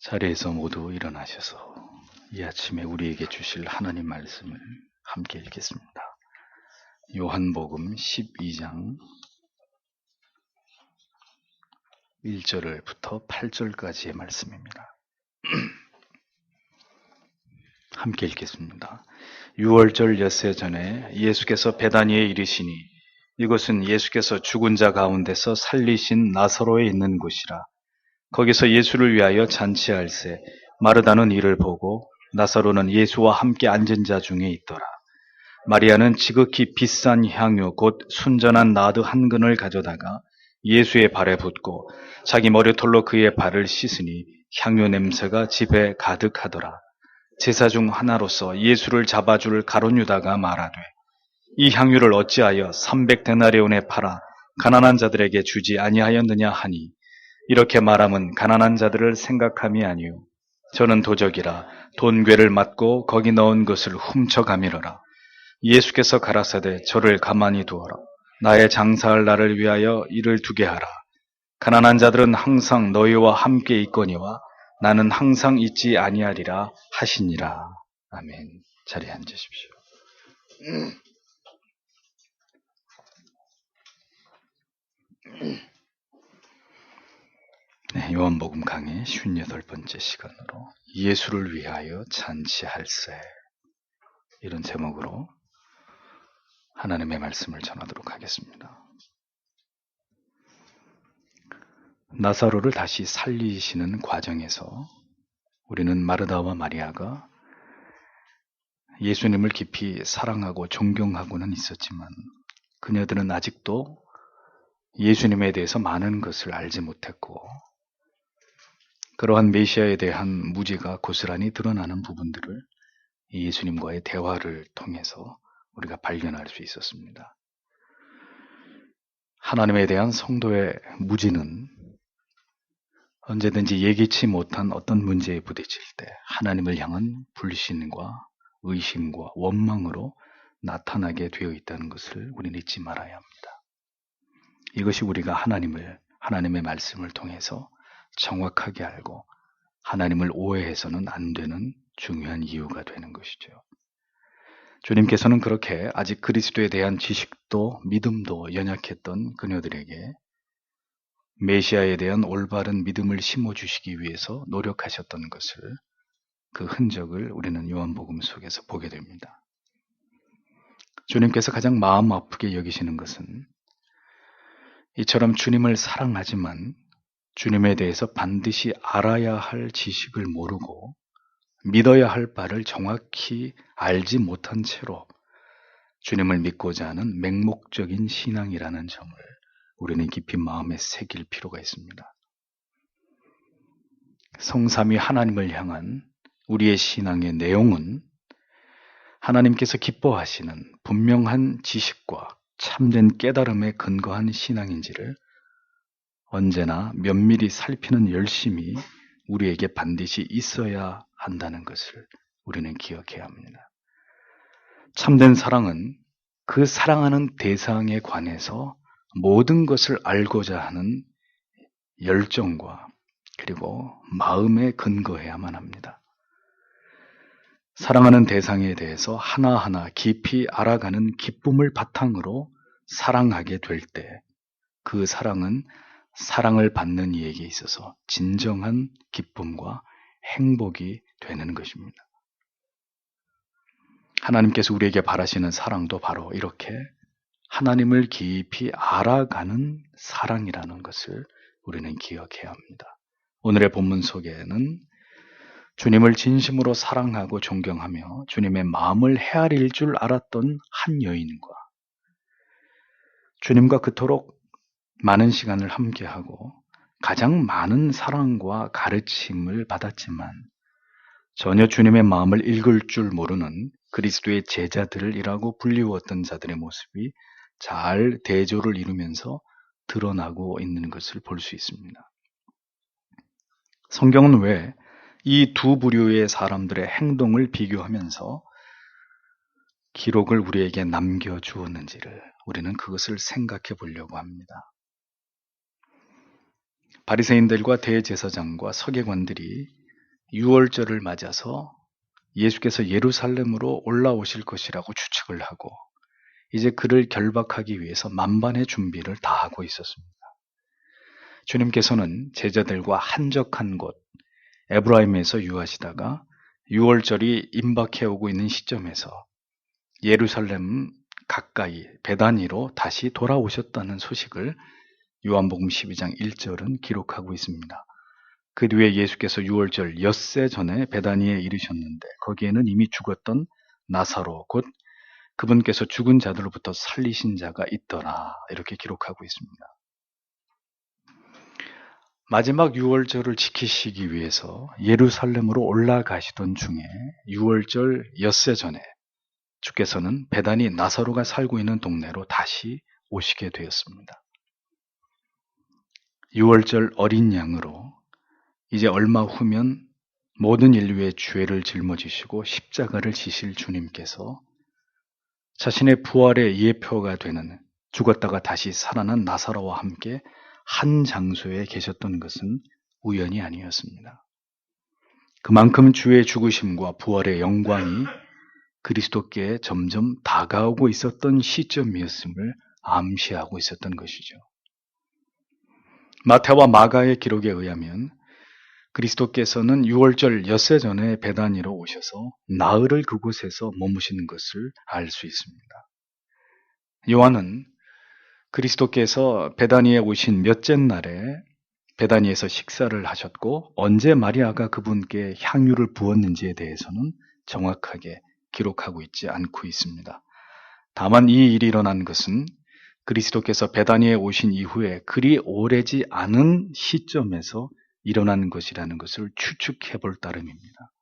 자리에서 모두 일어나셔서 이 아침에 우리에게 주실 하나님 말씀을 함께 읽겠습니다. 요한복음 12장 1절부터 8절까지의 말씀입니다. 함께 읽겠습니다. 6월절 엿새 전에 예수께서 베다니에 이르시니 이곳은 예수께서 죽은 자 가운데서 살리신 나사로에 있는 곳이라. 거기서 예수를 위하여 잔치할세 마르다는 이를 보고 나사로는 예수와 함께 앉은 자 중에 있더라. 마리아는 지극히 비싼 향유 곧 순전한 나드 한 근을 가져다가 예수의 발에 붓고 자기 머리털로 그의 발을 씻으니 향유 냄새가 집에 가득하더라. 제사 중 하나로서 예수를 잡아줄 가룟 유다가 말하되 이 향유를 어찌하여 300데나리온에 팔아 가난한 자들에게 주지 아니하였느냐 하니 이렇게 말함은 가난한 자들을 생각함이 아니요 저는 도적이라 돈괴를 맞고 거기 넣은 것을 훔쳐가미러라. 예수께서 가라사대 저를 가만히 두어라. 나의 장사할 날을 위하여 이를 두게 하라. 가난한 자들은 항상 너희와 함께 있거니와 나는 항상 있지 아니하리라 하시니라. 아멘. 자리에 앉으십시오. 네, 요한복음 강의 58번째 시간으로 예수를 위하여 잔치할세 이런 제목으로 하나님의 말씀을 전하도록 하겠습니다. 나사로를 다시 살리시는 과정에서 우리는 마르다와 마리아가 예수님을 깊이 사랑하고 존경하고는 있었지만 그녀들은 아직도 예수님에 대해서 많은 것을 알지 못했고 그러한 메시아에 대한 무지가 고스란히 드러나는 부분들을 예수님과의 대화를 통해서 우리가 발견할 수 있었습니다. 하나님에 대한 성도의 무지는 언제든지 예기치 못한 어떤 문제에 부딪힐 때 하나님을 향한 불신과 의심과 원망으로 나타나게 되어 있다는 것을 우리는 잊지 말아야 합니다. 이것이 우리가 하나님의 말씀을 통해서 정확하게 알고 하나님을 오해해서는 안 되는 중요한 이유가 되는 것이죠. 주님께서는 그렇게 아직 그리스도에 대한 지식도 믿음도 연약했던 그녀들에게 메시아에 대한 올바른 믿음을 심어주시기 위해서 노력하셨던 것을 그 흔적을 우리는 요한복음 속에서 보게 됩니다. 주님께서 가장 마음 아프게 여기시는 것은 이처럼 주님을 사랑하지만 주님에 대해서 반드시 알아야 할 지식을 모르고 믿어야 할 바를 정확히 알지 못한 채로 주님을 믿고자 하는 맹목적인 신앙이라는 점을 우리는 깊이 마음에 새길 필요가 있습니다. 성삼위 하나님을 향한 우리의 신앙의 내용은 하나님께서 기뻐하시는 분명한 지식과 참된 깨달음에 근거한 신앙인지를 언제나 면밀히 살피는 열심이 우리에게 반드시 있어야 한다는 것을 우리는 기억해야 합니다. 참된 사랑은 그 사랑하는 대상에 관해서 모든 것을 알고자 하는 열정과 그리고 마음에 근거해야만 합니다. 사랑하는 대상에 대해서 하나하나 깊이 알아가는 기쁨을 바탕으로 사랑하게 될 때 그 사랑은 사랑을 받는 이에게 있어서 진정한 기쁨과 행복이 되는 것입니다. 하나님께서 우리에게 바라시는 사랑도 바로 이렇게 하나님을 깊이 알아가는 사랑이라는 것을 우리는 기억해야 합니다. 오늘의 본문 속에는 주님을 진심으로 사랑하고 존경하며 주님의 마음을 헤아릴 줄 알았던 한 여인과 주님과 그토록 많은 시간을 함께하고 가장 많은 사랑과 가르침을 받았지만 전혀 주님의 마음을 읽을 줄 모르는 그리스도의 제자들이라고 불리웠던 자들의 모습이 잘 대조를 이루면서 드러나고 있는 것을 볼 수 있습니다. 성경은 왜 이 두 부류의 사람들의 행동을 비교하면서 기록을 우리에게 남겨주었는지를 우리는 그것을 생각해 보려고 합니다. 바리새인들과 대제사장과 서기관들이 유월절을 맞아서 예수께서 예루살렘으로 올라오실 것이라고 추측을 하고 이제 그를 결박하기 위해서 만반의 준비를 다 하고 있었습니다. 주님께서는 제자들과 한적한 곳 에브라임에서 유하시다가 유월절이 임박해 오고 있는 시점에서 예루살렘 가까이 베다니로 다시 돌아오셨다는 소식을 요한복음 12장 1절은 기록하고 있습니다. 그 뒤에 예수께서 유월절 엿새 전에 베다니에 이르셨는데 거기에는 이미 죽었던 나사로 곧 그분께서 죽은 자들로부터 살리신 자가 있더라 이렇게 기록하고 있습니다. 마지막 유월절을 지키시기 위해서 예루살렘으로 올라가시던 중에 유월절 엿새 전에 주께서는 베다니 나사로가 살고 있는 동네로 다시 오시게 되었습니다. 유월절 어린 양으로 이제 얼마 후면 모든 인류의 죄를 짊어지시고 십자가를 지실 주님께서 자신의 부활의 예표가 되는 죽었다가 다시 살아난 나사로와 함께 한 장소에 계셨던 것은 우연이 아니었습니다. 그만큼 주의 죽으심과 부활의 영광이 그리스도께 점점 다가오고 있었던 시점이었음을 암시하고 있었던 것이죠. 마태와 마가의 기록에 의하면 그리스도께서는 유월절 엿새 전에 베다니로 오셔서 나흘을 그곳에서 머무시는 것을 알 수 있습니다. 요한은 그리스도께서 베다니에 오신 몇째 날에 베다니에서 식사를 하셨고 언제 마리아가 그분께 향유를 부었는지에 대해서는 정확하게 기록하고 있지 않고 있습니다. 다만 이 일이 일어난 것은 그리스도께서 베다니에 오신 이후에 그리 오래지 않은 시점에서 일어난 것이라는 것을 추측해 볼 따름입니다.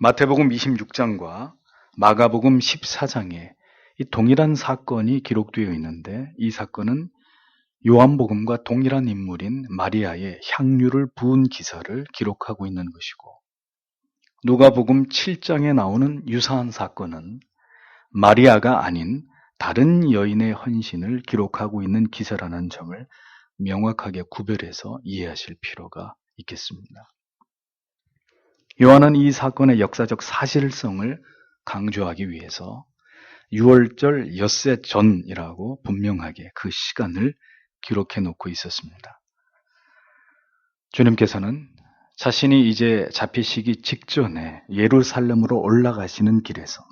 마태복음 26장과 마가복음 14장에 이 동일한 사건이 기록되어 있는데 이 사건은 요한복음과 동일한 인물인 마리아의 향유를 부은 기사를 기록하고 있는 것이고 누가복음 7장에 나오는 유사한 사건은 마리아가 아닌 다른 여인의 헌신을 기록하고 있는 기사라는 점을 명확하게 구별해서 이해하실 필요가 있겠습니다. 요한은 이 사건의 역사적 사실성을 강조하기 위해서 유월절 엿새 전이라고 분명하게 그 시간을 기록해 놓고 있었습니다. 주님께서는 자신이 이제 잡히시기 직전에 예루살렘으로 올라가시는 길에서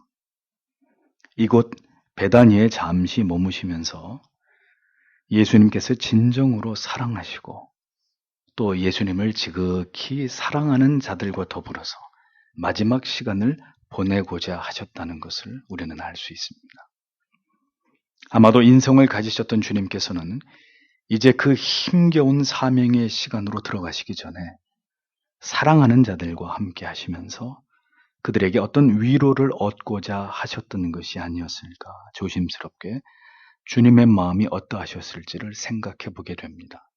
이곳 베다니에 잠시 머무시면서 예수님께서 진정으로 사랑하시고 또 예수님을 지극히 사랑하는 자들과 더불어서 마지막 시간을 보내고자 하셨다는 것을 우리는 알 수 있습니다. 아마도 인성을 가지셨던 주님께서는 이제 그 힘겨운 사명의 시간으로 들어가시기 전에 사랑하는 자들과 함께 하시면서 그들에게 어떤 위로를 얻고자 하셨던 것이 아니었을까 조심스럽게 주님의 마음이 어떠하셨을지를 생각해 보게 됩니다.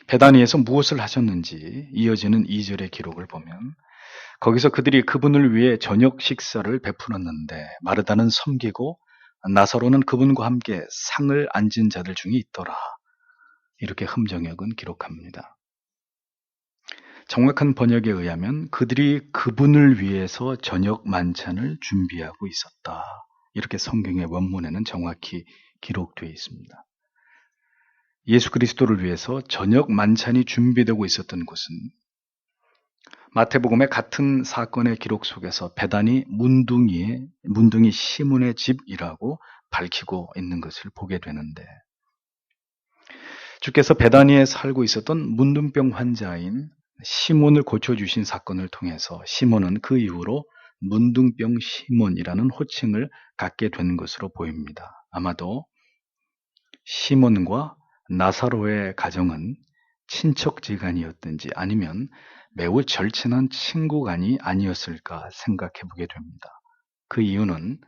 베다니에서 무엇을 하셨는지 이어지는 2절의 기록을 보면 거기서 그들이 그분을 위해 저녁 식사를 베풀었는데 마르다는 섬기고 나사로는 그분과 함께 상을 앉은 자들 중에 있더라. 이렇게 흠정역은 기록합니다. 정확한 번역에 의하면 그들이 그분을 위해서 저녁 만찬을 준비하고 있었다. 이렇게 성경의 원문에는 정확히 기록되어 있습니다. 예수 그리스도를 위해서 저녁 만찬이 준비되고 있었던 곳은 마태복음의 같은 사건의 기록 속에서 베다니 문둥이 시몬의 집이라고 밝히고 있는 것을 보게 되는데 주께서 베다니에 살고 있었던 문둥병 환자인 시몬을 고쳐주신 사건을 통해서 시몬은 그 이후로 문둥병 시몬이라는 호칭을 갖게 된 것으로 보입니다. 아마도 시몬과 나사로의 가정은 친척지간이었든지 아니면 매우 절친한 친구간이 아니었을까 생각해 보게 됩니다. 그 이유는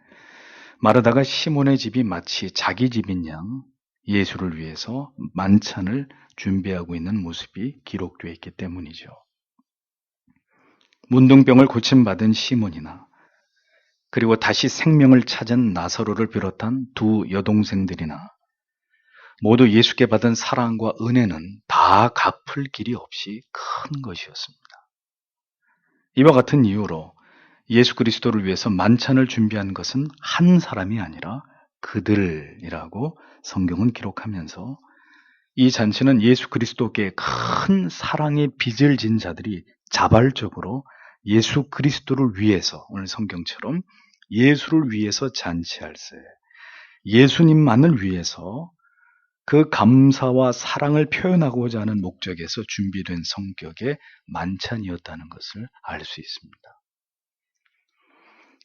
마르다가 시몬의 집이 마치 자기 집인 양 예수를 위해서 만찬을 준비하고 있는 모습이 기록되어 있기 때문이죠. 문둥병을 고침받은 시몬이나 그리고 다시 생명을 찾은 나사로를 비롯한 두 여동생들이나 모두 예수께 받은 사랑과 은혜는 다 갚을 길이 없이 큰 것이었습니다. 이와 같은 이유로 예수 그리스도를 위해서 만찬을 준비한 것은 한 사람이 아니라 그들이라고 성경은 기록하면서 이 잔치는 예수 그리스도께 큰 사랑의 빚을 진 자들이 자발적으로 예수 그리스도를 위해서, 오늘 성경처럼 예수를 위해서 잔치할세, 예수님만을 위해서 그 감사와 사랑을 표현하고자 하는 목적에서 준비된 성격의 만찬이었다는 것을 알 수 있습니다.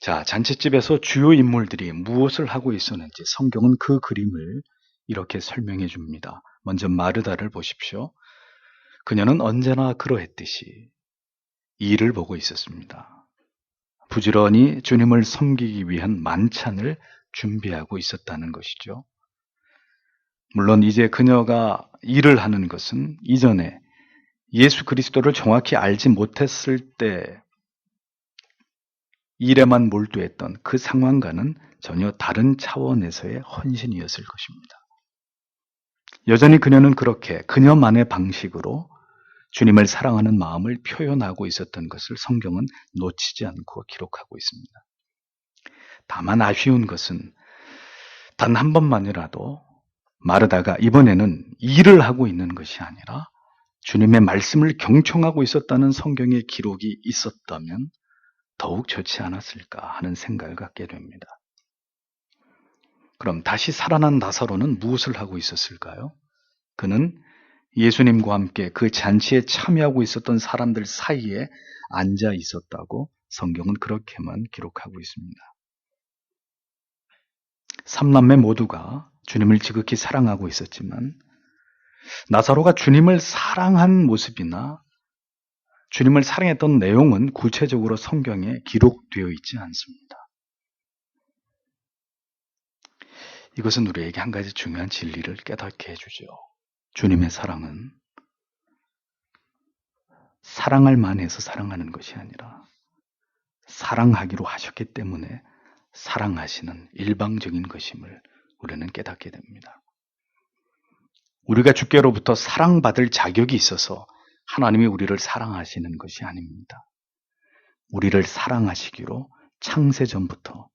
자, 잔치집에서 주요 인물들이 무엇을 하고 있었는지 성경은 그 그림을 이렇게 설명해 줍니다. 먼저 마르다를 보십시오. 그녀는 언제나 그러했듯이 일을 보고 있었습니다. 부지런히 주님을 섬기기 위한 만찬을 준비하고 있었다는 것이죠. 물론 이제 그녀가 일을 하는 것은 이전에 예수 그리스도를 정확히 알지 못했을 때 일에만 몰두했던 그 상황과는 전혀 다른 차원에서의 헌신이었을 것입니다. 여전히 그녀는 그렇게 그녀만의 방식으로 주님을 사랑하는 마음을 표현하고 있었던 것을 성경은 놓치지 않고 기록하고 있습니다. 다만 아쉬운 것은 단 한 번만이라도 마르다가 이번에는 일을 하고 있는 것이 아니라 주님의 말씀을 경청하고 있었다는 성경의 기록이 있었다면 더욱 좋지 않았을까 하는 생각을 갖게 됩니다. 그럼 다시 살아난 나사로는 무엇을 하고 있었을까요? 그는 예수님과 함께 그 잔치에 참여하고 있었던 사람들 사이에 앉아 있었다고 성경은 그렇게만 기록하고 있습니다. 삼남매 모두가 주님을 지극히 사랑하고 있었지만 나사로가 주님을 사랑한 모습이나 주님을 사랑했던 내용은 구체적으로 성경에 기록되어 있지 않습니다. 이것은 우리에게 한 가지 중요한 진리를 깨닫게 해주죠. 주님의 사랑은 사랑할 만해서 사랑하는 것이 아니라 사랑하기로 하셨기 때문에 사랑하시는 일방적인 것임을 우리는 깨닫게 됩니다. 우리가 주께로부터 사랑받을 자격이 있어서 하나님이 우리를 사랑하시는 것이 아닙니다. 우리를 사랑하시기로 창세전부터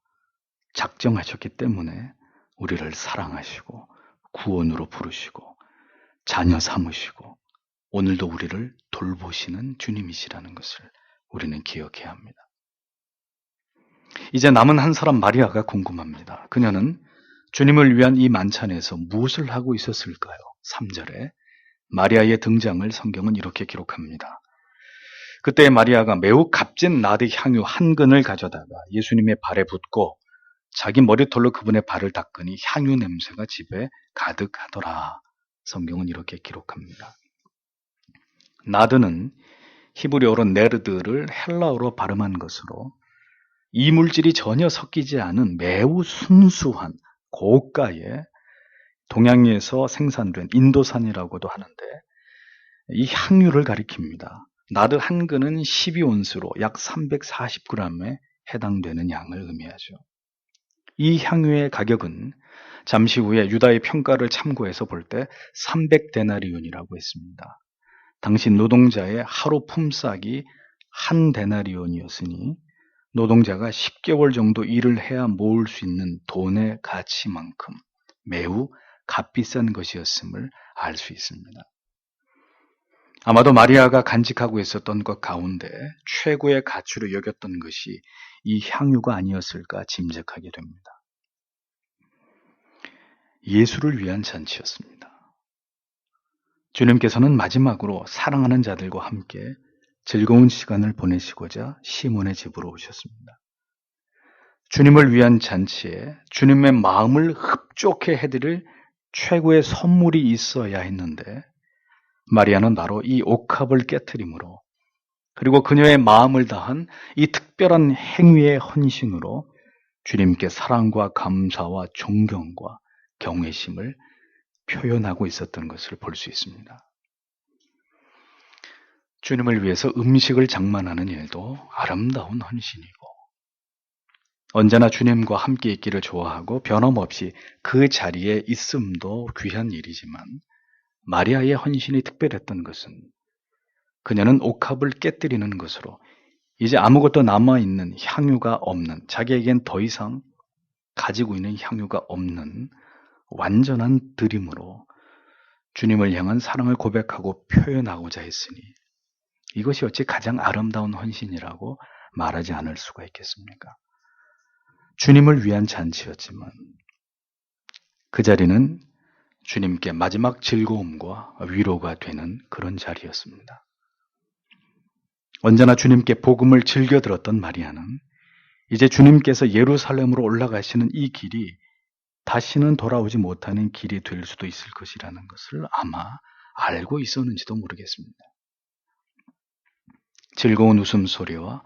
작정하셨기 때문에 우리를 사랑하시고 구원으로 부르시고 자녀 삼으시고 오늘도 우리를 돌보시는 주님이시라는 것을 우리는 기억해야 합니다. 이제 남은 한 사람 마리아가 궁금합니다. 그녀는 주님을 위한 이 만찬에서 무엇을 하고 있었을까요? 3절에 마리아의 등장을 성경은 이렇게 기록합니다. 그때 마리아가 매우 값진 나드 향유 한 근을 가져다가 예수님의 발에 붓고 자기 머리털로 그분의 발을 닦으니 향유 냄새가 집에 가득하더라. 성경은 이렇게 기록합니다. 나드는 히브리어로 네르드를 헬라어로 발음한 것으로 이물질이 전혀 섞이지 않은 매우 순수한 고가의 동양에서 생산된 인도산이라고도 하는데 이 향유를 가리킵니다. 나드 한 근은 12온스로 약 340g에 해당되는 양을 의미하죠. 이 향유의 가격은 잠시 후에 유다의 평가를 참고해서 볼 때 300데나리온이라고 했습니다. 당시 노동자의 하루 품삯이 한 데나리온이었으니 노동자가 10개월 정도 일을 해야 모을 수 있는 돈의 가치만큼 매우 값비싼 것이었음을 알 수 있습니다. 아마도 마리아가 간직하고 있었던 것 가운데 최고의 가치로 여겼던 것이 이 향유가 아니었을까 짐작하게 됩니다. 예수를 위한 잔치였습니다. 주님께서는 마지막으로 사랑하는 자들과 함께 즐거운 시간을 보내시고자 시몬의 집으로 오셨습니다. 주님을 위한 잔치에 주님의 마음을 흡족해 해드릴 최고의 선물이 있어야 했는데 마리아는 바로 이 옥합을 깨트림으로 그리고 그녀의 마음을 다한 이 특별한 행위의 헌신으로 주님께 사랑과 감사와 존경과 경외심을 표현하고 있었던 것을 볼 수 있습니다. 주님을 위해서 음식을 장만하는 일도 아름다운 헌신이고 언제나 주님과 함께 있기를 좋아하고 변함없이 그 자리에 있음도 귀한 일이지만 마리아의 헌신이 특별했던 것은 그녀는 옥합을 깨뜨리는 것으로 이제 아무것도 남아있는 향유가 없는, 자기에겐 더 이상 가지고 있는 향유가 없는 완전한 드림으로 주님을 향한 사랑을 고백하고 표현하고자 했으니 이것이 어찌 가장 아름다운 헌신이라고 말하지 않을 수가 있겠습니까? 주님을 위한 잔치였지만 그 자리는 주님께 마지막 즐거움과 위로가 되는 그런 자리였습니다. 언제나 주님께 복음을 즐겨 들었던 마리아는 이제 주님께서 예루살렘으로 올라가시는 이 길이 다시는 돌아오지 못하는 길이 될 수도 있을 것이라는 것을 아마 알고 있었는지도 모르겠습니다. 즐거운 웃음소리와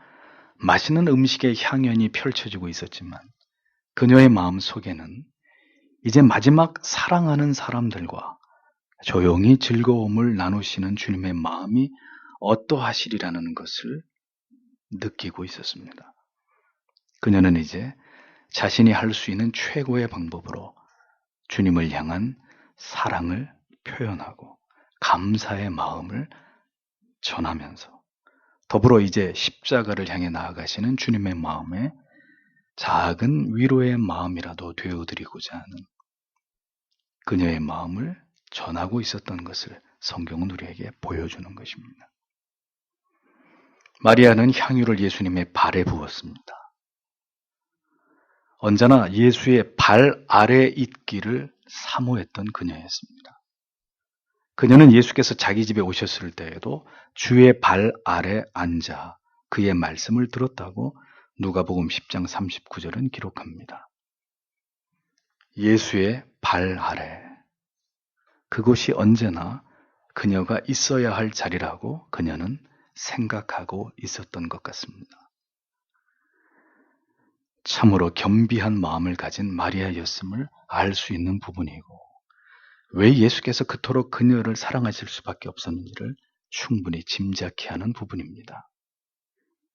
맛있는 음식의 향연이 펼쳐지고 있었지만 그녀의 마음 속에는 이제 마지막 사랑하는 사람들과 조용히 즐거움을 나누시는 주님의 마음이 어떠하시리라는 것을 느끼고 있었습니다. 그녀는 이제 자신이 할 수 있는 최고의 방법으로 주님을 향한 사랑을 표현하고 감사의 마음을 전하면서 더불어 이제 십자가를 향해 나아가시는 주님의 마음에 작은 위로의 마음이라도 되어드리고자 하는 그녀의 마음을 전하고 있었던 것을 성경은 우리에게 보여주는 것입니다. 마리아는 향유를 예수님의 발에 부었습니다. 언제나 예수의 발 아래 있기를 사모했던 그녀였습니다. 그녀는 예수께서 자기 집에 오셨을 때에도 주의 발 아래 앉아 그의 말씀을 들었다고 누가복음 10장 39절은 기록합니다. 예수의 발 아래, 그곳이 언제나 그녀가 있어야 할 자리라고 그녀는 생각하고 있었던 것 같습니다. 참으로 겸비한 마음을 가진 마리아였음을 알 수 있는 부분이고 왜 예수께서 그토록 그녀를 사랑하실 수밖에 없었는지를 충분히 짐작케 하는 부분입니다.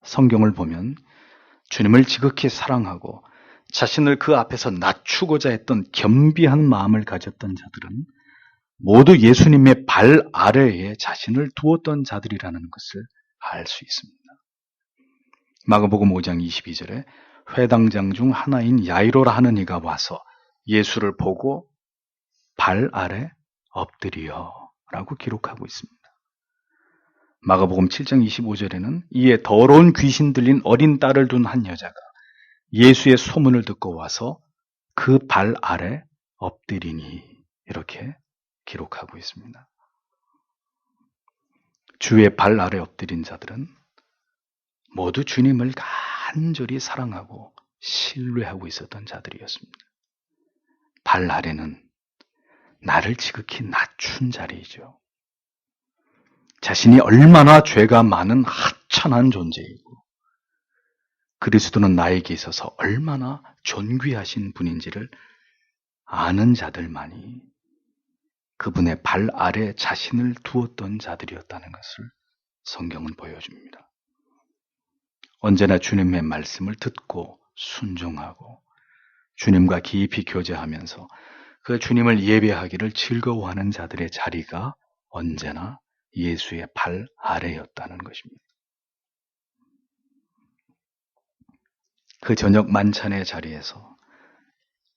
성경을 보면 주님을 지극히 사랑하고 자신을 그 앞에서 낮추고자 했던 겸비한 마음을 가졌던 자들은 모두 예수님의 발 아래에 자신을 두었던 자들이라는 것을 알 수 있습니다. 마가복음 5장 22절에 회당장 중 하나인 야이로라 하는 이가 와서 예수를 보고 발 아래 엎드리어 라고 기록하고 있습니다. 마가복음 7장 25절에는 이에 더러운 귀신 들린 어린 딸을 둔 한 여자가 예수의 소문을 듣고 와서 그 발 아래 엎드리니 이렇게 기록하고 있습니다. 주의 발 아래 엎드린 자들은 모두 주님을 간절히 사랑하고 신뢰하고 있었던 자들이었습니다. 발 아래는 나를 지극히 낮춘 자리이죠. 자신이 얼마나 죄가 많은 하찮은 존재이고 그리스도는 나에게 있어서 얼마나 존귀하신 분인지를 아는 자들만이 그분의 발 아래 자신을 두었던 자들이었다는 것을 성경은 보여줍니다. 언제나 주님의 말씀을 듣고 순종하고 주님과 깊이 교제하면서 그 주님을 예배하기를 즐거워하는 자들의 자리가 언제나 예수의 발 아래였다는 것입니다. 그 저녁 만찬의 자리에서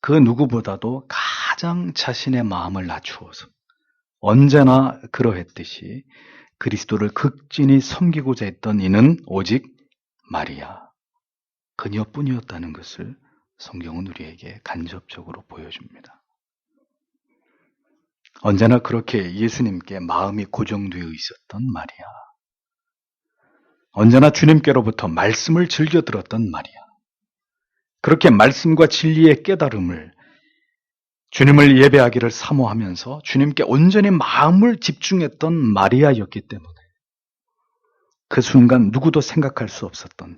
그 누구보다도 가장 자신의 마음을 낮추어서 언제나 그러했듯이 그리스도를 극진히 섬기고자 했던 이는 오직 마리아, 그녀뿐이었다는 것을 성경은 우리에게 간접적으로 보여줍니다. 언제나 그렇게 예수님께 마음이 고정되어 있었던 마리아, 언제나 주님께로부터 말씀을 즐겨 들었던 마리아, 그렇게 말씀과 진리의 깨달음을 주님을 예배하기를 사모하면서 주님께 온전히 마음을 집중했던 마리아였기 때문에 그 순간 누구도 생각할 수 없었던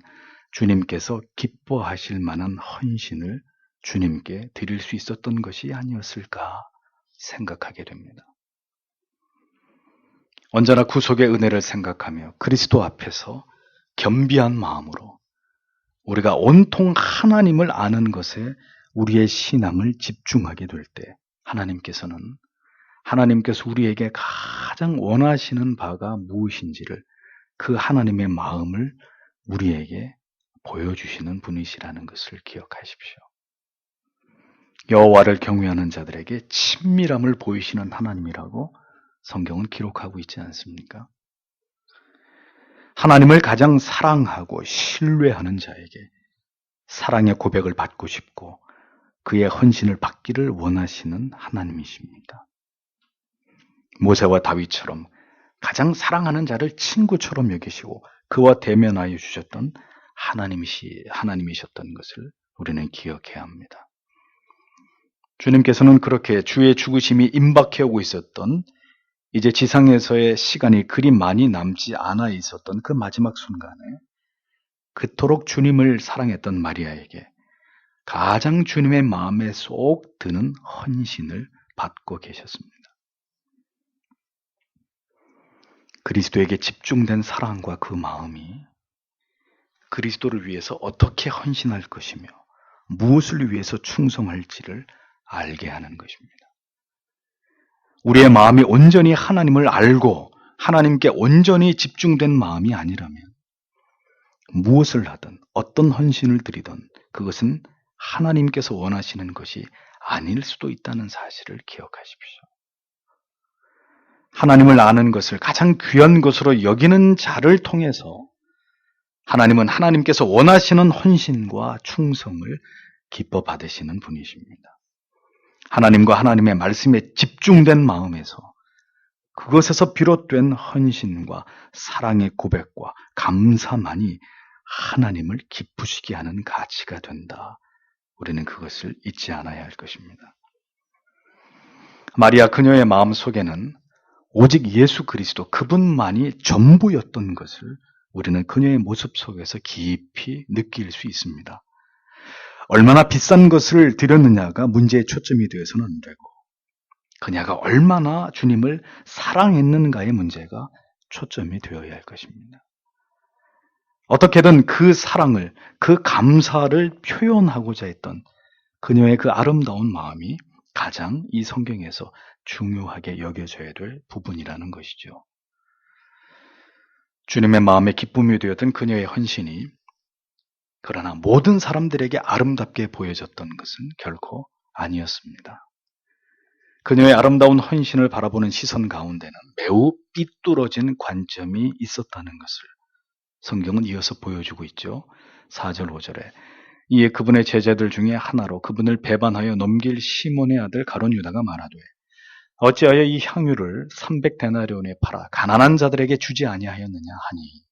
주님께서 기뻐하실 만한 헌신을 주님께 드릴 수 있었던 것이 아니었을까 생각하게 됩니다. 언제나 구속의 은혜를 생각하며 그리스도 앞에서 겸비한 마음으로 우리가 온통 하나님을 아는 것에 우리의 신앙을 집중하게 될 때 하나님께서 우리에게 가장 원하시는 바가 무엇인지를 그 하나님의 마음을 우리에게 보여주시는 분이시라는 것을 기억하십시오. 여호와를 경외하는 자들에게 친밀함을 보이시는 하나님이라고 성경은 기록하고 있지 않습니까? 하나님을 가장 사랑하고 신뢰하는 자에게 사랑의 고백을 받고 싶고 그의 헌신을 받기를 원하시는 하나님이십니다. 모세와 다윗처럼 가장 사랑하는 자를 친구처럼 여기시고 그와 대면하여 주셨던 하나님이셨던 것을 우리는 기억해야 합니다. 주님께서는 그렇게 주의 죽으심이 임박해 오고 있었던 이제 지상에서의 시간이 그리 많이 남지 않아 있었던 그 마지막 순간에 그토록 주님을 사랑했던 마리아에게 가장 주님의 마음에 쏙 드는 헌신을 받고 계셨습니다. 그리스도에게 집중된 사랑과 그 마음이 그리스도를 위해서 어떻게 헌신할 것이며 무엇을 위해서 충성할지를 알게 하는 것입니다. 우리의 마음이 온전히 하나님을 알고 하나님께 온전히 집중된 마음이 아니라면 무엇을 하든 어떤 헌신을 드리든 그것은 하나님께서 원하시는 것이 아닐 수도 있다는 사실을 기억하십시오. 하나님을 아는 것을 가장 귀한 것으로 여기는 자를 통해서 하나님은 하나님께서 원하시는 헌신과 충성을 기뻐 받으시는 분이십니다. 하나님과 하나님의 말씀에 집중된 마음에서 그것에서 비롯된 헌신과 사랑의 고백과 감사만이 하나님을 기쁘시게 하는 가치가 된다. 우리는 그것을 잊지 않아야 할 것입니다. 마리아 그녀의 마음 속에는 오직 예수 그리스도 그분만이 전부였던 것을 우리는 그녀의 모습 속에서 깊이 느낄 수 있습니다. 얼마나 비싼 것을 드렸느냐가 문제의 초점이 되어서는 안 되고 그녀가 얼마나 주님을 사랑했는가의 문제가 초점이 되어야 할 것입니다. 어떻게든 그 사랑을, 그 감사를 표현하고자 했던 그녀의 그 아름다운 마음이 가장 이 성경에서 중요하게 여겨져야 될 부분이라는 것이죠. 주님의 마음에 기쁨이 되었던 그녀의 헌신이 그러나 모든 사람들에게 아름답게 보여졌던 것은 결코 아니었습니다. 그녀의 아름다운 헌신을 바라보는 시선 가운데는 매우 삐뚤어진 관점이 있었다는 것을 성경은 이어서 보여주고 있죠. 4절 5절에 이에 그분의 제자들 중에 하나로 그분을 배반하여 넘길 시몬의 아들 가룟 유다가 말하되 어찌하여 이 향유를 300데나리온에 팔아 가난한 자들에게 주지 아니하였느냐 하니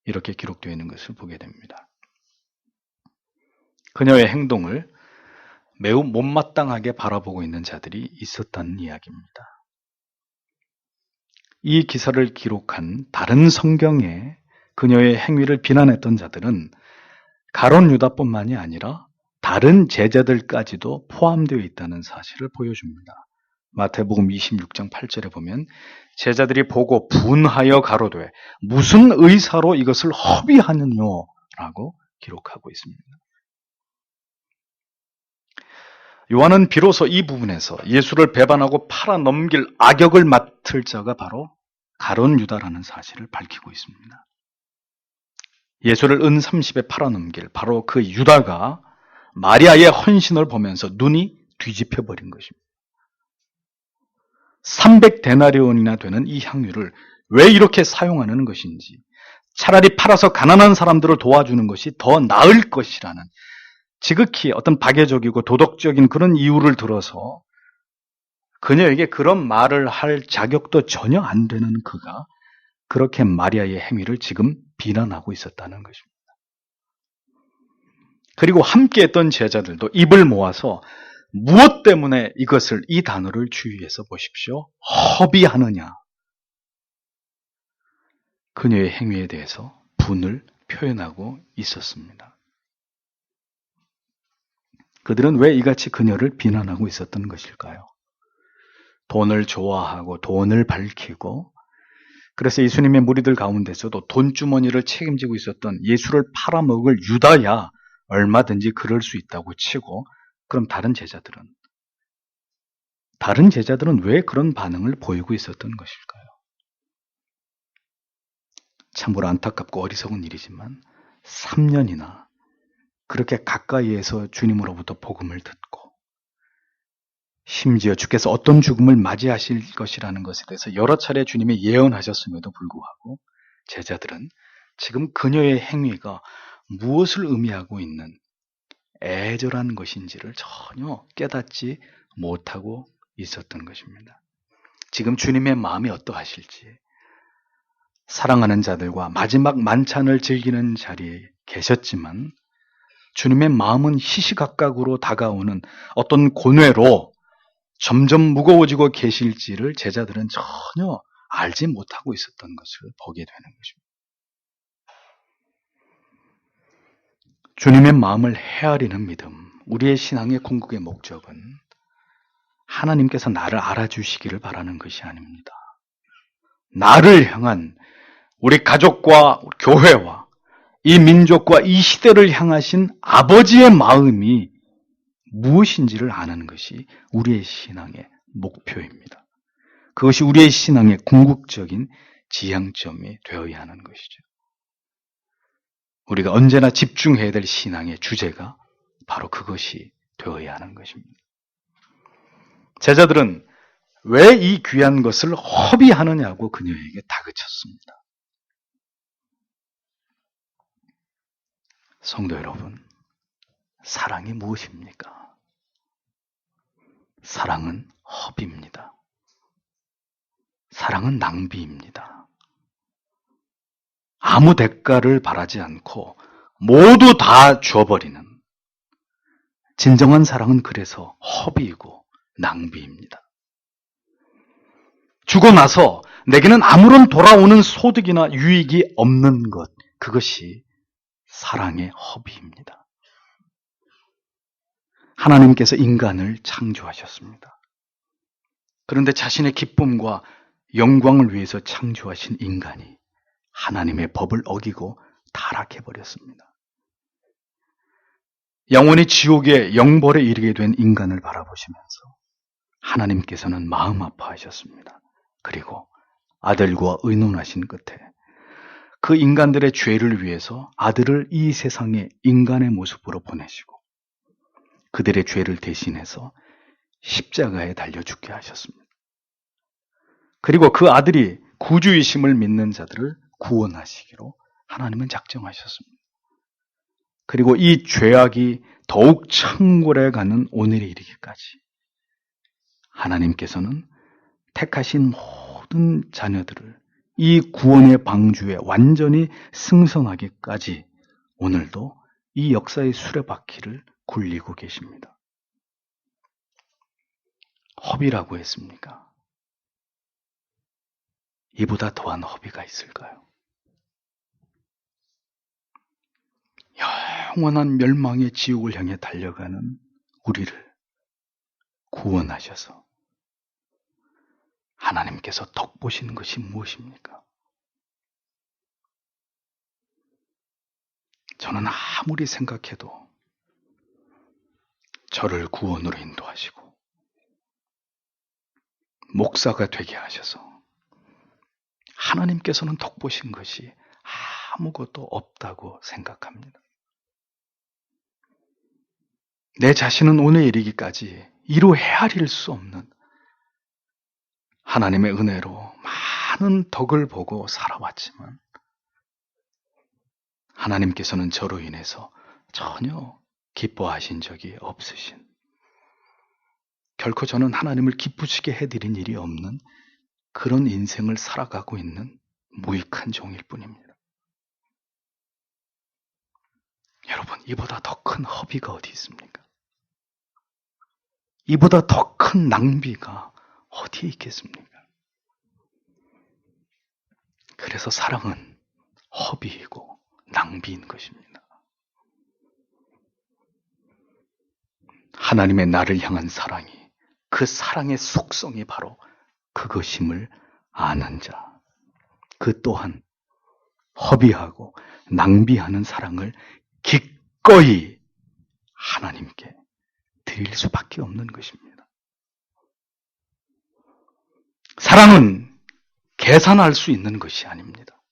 이렇게 기록되어 있는 것을 보게 됩니다. 그녀의 행동을 매우 못마땅하게 바라보고 있는 자들이 있었다는 이야기입니다. 이 기사를 기록한 다른 성경에 그녀의 행위를 비난했던 자들은 가룟 유다뿐만이 아니라 다른 제자들까지도 포함되어 있다는 사실을 보여줍니다. 마태복음 26장 8절에 보면 제자들이 보고 분하여 가로되 무슨 의사로 이것을 허비하느뇨 라고 기록하고 있습니다. 요한은 비로소 이 부분에서 예수를 배반하고 팔아넘길 악역을 맡을 자가 바로 가룟 유다라는 사실을 밝히고 있습니다. 예수를 은 30에 팔아넘길 바로 그 유다가 마리아의 헌신을 보면서 눈이 뒤집혀 버린 것입니다. 300데나리온이나 되는 이 향유를 왜 이렇게 사용하는 것인지, 차라리 팔아서 가난한 사람들을 도와주는 것이 더 나을 것이라는 지극히 어떤 박애적이고 도덕적인 그런 이유를 들어서 그녀에게 그런 말을 할 자격도 전혀 안 되는 그가 그렇게 마리아의 행위를 지금 비난하고 있었다는 것입니다. 그리고 함께했던 제자들도 입을 모아서 무엇 때문에 이 단어를 주의해서 보십시오. 허비하느냐. 그녀의 행위에 대해서 분을 표현하고 있었습니다. 그들은 왜 이같이 그녀를 비난하고 있었던 것일까요? 돈을 좋아하고 돈을 밝히고 그래서 예수님의 무리들 가운데서도 돈주머니를 책임지고 있었던 예수를 팔아먹을 유다야 얼마든지 그럴 수 있다고 치고, 그럼 다른 제자들은 왜 그런 반응을 보이고 있었던 것일까요? 참으로 안타깝고 어리석은 일이지만 3년이나 그렇게 가까이에서 주님으로부터 복음을 듣고, 심지어 주께서 어떤 죽음을 맞이하실 것이라는 것에 대해서 여러 차례 주님이 예언하셨음에도 불구하고 제자들은 지금 그녀의 행위가 무엇을 의미하고 있는 애절한 것인지를 전혀 깨닫지 못하고 있었던 것입니다. 지금 주님의 마음이 어떠하실지, 사랑하는 자들과 마지막 만찬을 즐기는 자리에 계셨지만 주님의 마음은 시시각각으로 다가오는 어떤 고뇌로 점점 무거워지고 계실지를 제자들은 전혀 알지 못하고 있었던 것을 보게 되는 것입니다. 주님의 마음을 헤아리는 믿음, 우리의 신앙의 궁극의 목적은 하나님께서 나를 알아주시기를 바라는 것이 아닙니다. 나를 향한, 우리 가족과 교회와 이 민족과 이 시대를 향하신 아버지의 마음이 무엇인지를 아는 것이 우리의 신앙의 목표입니다. 그것이 우리의 신앙의 궁극적인 지향점이 되어야 하는 것이죠. 우리가 언제나 집중해야 될 신앙의 주제가 바로 그것이 되어야 하는 것입니다. 제자들은 왜 이 귀한 것을 허비하느냐고 그녀에게 다그쳤습니다. 성도 여러분, 사랑이 무엇입니까? 사랑은 허비입니다. 사랑은 낭비입니다. 아무 대가를 바라지 않고 모두 다 줘버리는, 진정한 사랑은 그래서 허비이고 낭비입니다. 주고 나서 내게는 아무런 돌아오는 소득이나 유익이 없는 것, 그것이 사랑의 허비입니다. 하나님께서 인간을 창조하셨습니다. 그런데 자신의 기쁨과 영광을 위해서 창조하신 인간이 하나님의 법을 어기고 타락해버렸습니다. 영원히 지옥의 영벌에 이르게 된 인간을 바라보시면서 하나님께서는 마음 아파하셨습니다. 그리고 아들과 의논하신 끝에 그 인간들의 죄를 위해서 아들을 이 세상에 인간의 모습으로 보내시고 그들의 죄를 대신해서 십자가에 달려 죽게 하셨습니다. 그리고 그 아들이 구주이심을 믿는 자들을 구원하시기로 하나님은 작정하셨습니다. 그리고 이 죄악이 더욱 창궐해 가는 오늘에 이르기까지 하나님께서는 택하신 모든 자녀들을 이 구원의 방주에 완전히 승선하기까지 오늘도 이 역사의 수레바퀴를 굴리고 계십니다. 허비라고 했습니까? 이보다 더한 허비가 있을까요? 영원한 멸망의 지옥을 향해 달려가는 우리를 구원하셔서 하나님께서 덕보시는 것이 무엇입니까? 저는 아무리 생각해도 저를 구원으로 인도하시고 목사가 되게 하셔서 하나님께서는 덕보신 것이 아무것도 없다고 생각합니다. 내 자신은 오늘 이르기까지 이루 헤아릴 수 없는 하나님의 은혜로 많은 덕을 보고 살아왔지만 하나님께서는 저로 인해서 전혀 기뻐하신 적이 없으신, 결코 저는 하나님을 기쁘시게 해드린 일이 없는 그런 인생을 살아가고 있는 무익한 종일 뿐입니다. 여러분, 이보다 더 큰 허비가 어디 있습니까? 이보다 더 큰 낭비가 어디에 있겠습니까? 그래서 사랑은 허비이고 낭비인 것입니다. 하나님의 나를 향한 사랑이, 그 사랑의 속성이 바로 그것임을 아는 자, 그 또한 허비하고 낭비하는 사랑을 기꺼이 하나님께 드릴 수밖에 없는 것입니다. 사랑은 계산할 수 있는 것이 아닙니다.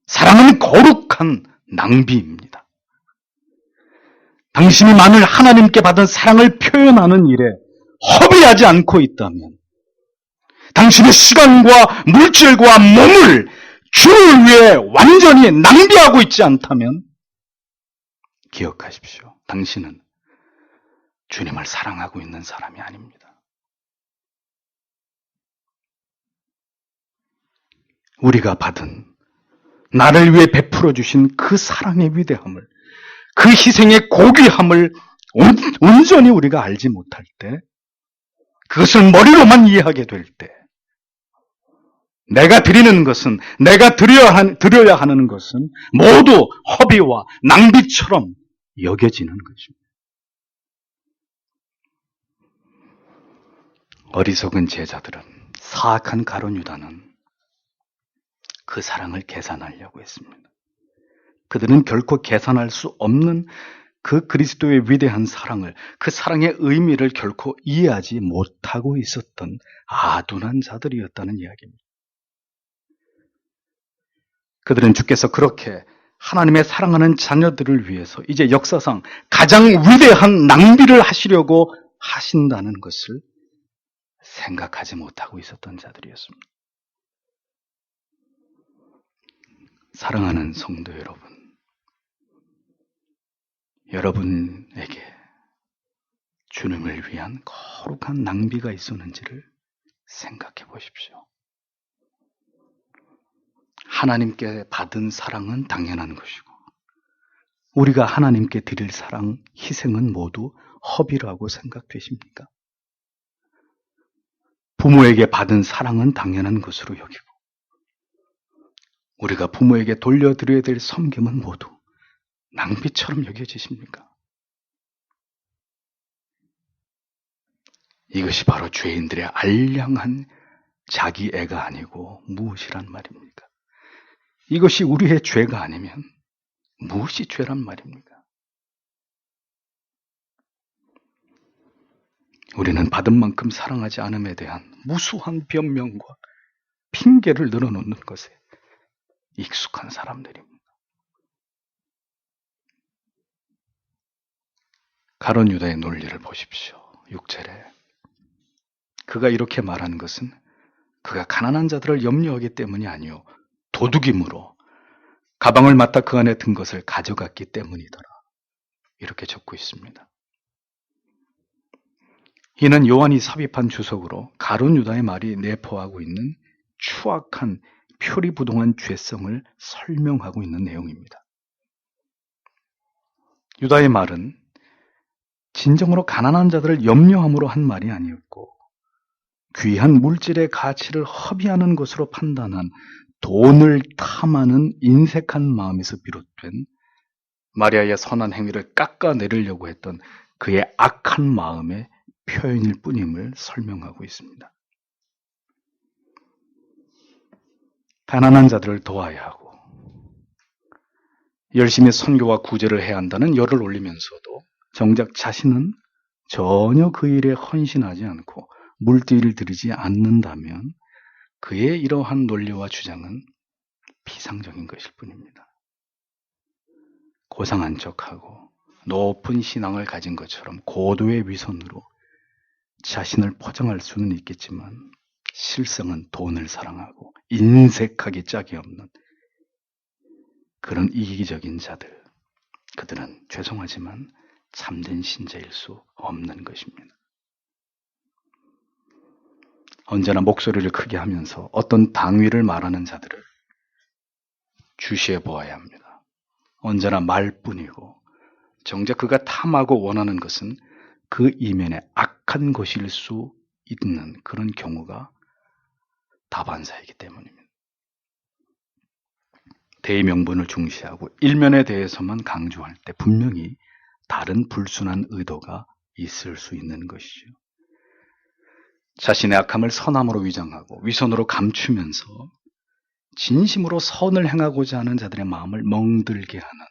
사랑은 거룩한 낭비입니다. 당신이 만일 하나님께 받은 사랑을 표현하는 일에 허비하지 않고 있다면, 당신의 시간과 물질과 몸을 주를 위해 완전히 낭비하고 있지 않다면, 기억하십시오. 당신은 주님을 사랑하고 있는 사람이 아닙니다. 우리가 받은, 나를 위해 베풀어 주신 그 사랑의 위대함을, 그 희생의 고귀함을 온전히 우리가 알지 못할 때, 그것을 머리로만 이해하게 될 때, 내가 드리는 것은, 내가 드려야 하는 것은 모두 허비와 낭비처럼 여겨지는 것입니다. 어리석은 제자들은, 사악한 가룟 유다는 그 사랑을 계산하려고 했습니다. 그들은 결코 계산할 수 없는 그 그리스도의 위대한 사랑을, 그 사랑의 의미를 결코 이해하지 못하고 있었던 아둔한 자들이었다는 이야기입니다. 그들은 주께서 그렇게 하나님의 사랑하는 자녀들을 위해서 이제 역사상 가장 위대한 낭비를 하시려고 하신다는 것을 생각하지 못하고 있었던 자들이었습니다. 사랑하는 성도 여러분, 여러분에게 주님을 위한 거룩한 낭비가 있었는지를 생각해 보십시오. 하나님께 받은 사랑은 당연한 것이고, 우리가 하나님께 드릴 사랑, 희생은 모두 허비라고 생각되십니까? 부모에게 받은 사랑은 당연한 것으로 여기고, 우리가 부모에게 돌려드려야 될 섬김은 모두 낭비처럼 여겨지십니까? 이것이 바로 죄인들의 알량한 자기애가 아니고 무엇이란 말입니까? 이것이 우리의 죄가 아니면 무엇이 죄란 말입니까? 우리는 받은 만큼 사랑하지 않음에 대한 무수한 변명과 핑계를 늘어놓는 것에 익숙한 사람들입니다. 가룟 유다의 논리를 보십시오. 6절에 그가 이렇게 말한 것은 그가 가난한 자들을 염려하기 때문이 아니요 도둑임으로 가방을 맡아 그 안에 든 것을 가져갔기 때문이더라. 이렇게 적고 있습니다. 이는 요한이 삽입한 주석으로 가룟 유다의 말이 내포하고 있는 추악한 표리부동한 죄성을 설명하고 있는 내용입니다. 유다의 말은 진정으로 가난한 자들을 염려함으로 한 말이 아니었고, 귀한 물질의 가치를 허비하는 것으로 판단한 돈을 탐하는 인색한 마음에서 비롯된 마리아의 선한 행위를 깎아내리려고 했던 그의 악한 마음의 표현일 뿐임을 설명하고 있습니다. 가난한 자들을 도와야 하고 열심히 선교와 구제를 해야 한다는 열을 올리면서도 정작 자신은 전혀 그 일에 헌신하지 않고 물질을 들이지 않는다면 그의 이러한 논리와 주장은 피상적인 것일 뿐입니다. 고상한 척하고 높은 신앙을 가진 것처럼 고도의 위선으로 자신을 포장할 수는 있겠지만 실상은 돈을 사랑하고 인색하기 짝이 없는 그런 이기적인 자들, 그들은 죄송하지만 참된 신자일 수 없는 것입니다. 언제나 목소리를 크게 하면서 어떤 당위를 말하는 자들을 주시해 보아야 합니다. 언제나 말뿐이고 정작 그가 탐하고 원하는 것은 그 이면에 악한 것일 수 있는 그런 경우가 다반사이기 때문입니다. 대의명분을 중시하고 일면에 대해서만 강조할 때 분명히 다른 불순한 의도가 있을 수 있는 것이죠. 자신의 악함을 선함으로 위장하고 위선으로 감추면서 진심으로 선을 행하고자 하는 자들의 마음을 멍들게 하는